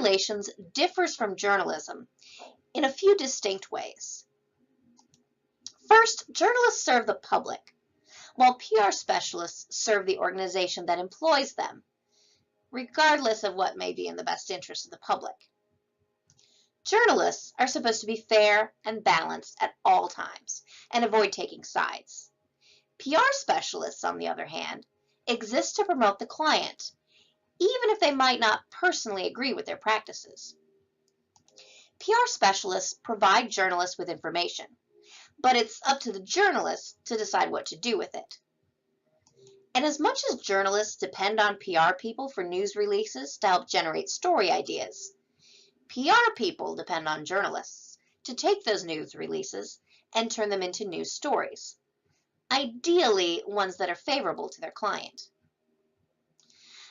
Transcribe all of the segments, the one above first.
relations differs from journalism in a few distinct ways. First, journalists serve the public, while PR specialists serve the organization that employs them, regardless of what may be in the best interest of the public. Journalists are supposed to be fair and balanced at all times and avoid taking sides. PR specialists, on the other hand, exist to promote the client, even if they might not personally agree with their practices. PR specialists provide journalists with information, but it's up to the journalists to decide what to do with it. And as much as journalists depend on PR people for news releases to help generate story ideas, PR people depend on journalists to take those news releases and turn them into news stories, ideally ones that are favorable to their client.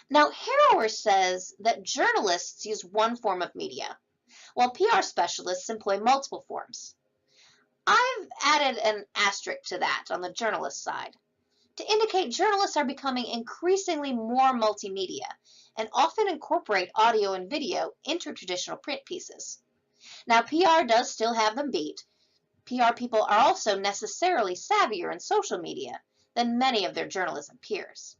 Now, Harrower says that journalists use one form of media, while PR specialists employ multiple forms. I've added an asterisk to that on the journalist side to indicate journalists are becoming increasingly more multimedia and often incorporate audio and video into traditional print pieces. Now, PR does still have them beat. PR people are also necessarily savvier in social media than many of their journalism peers.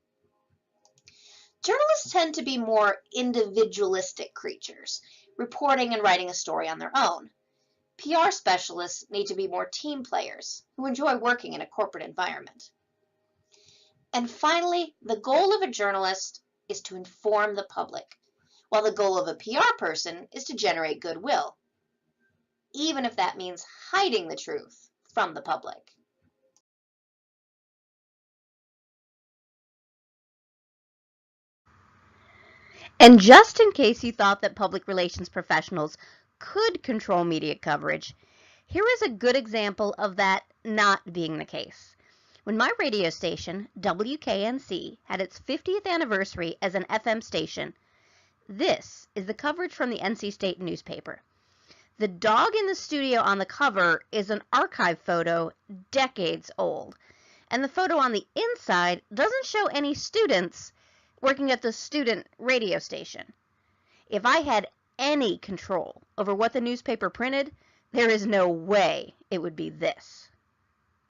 Journalists tend to be more individualistic creatures, reporting and writing a story on their own. PR specialists need to be more team players who enjoy working in a corporate environment. And finally, the goal of a journalist is to inform the public, while the goal of a PR person is to generate goodwill, even if that means hiding the truth from the public. And just in case you thought that public relations professionals could control media coverage, here is a good example of that not being the case. When my radio station, WKNC, had its 50th anniversary as an FM station, this is the coverage from the NC State newspaper. The dog in the studio on the cover is an archive photo decades old, and the photo on the inside doesn't show any students working at the student radio station. If I had any control over what the newspaper printed, there is no way it would be this.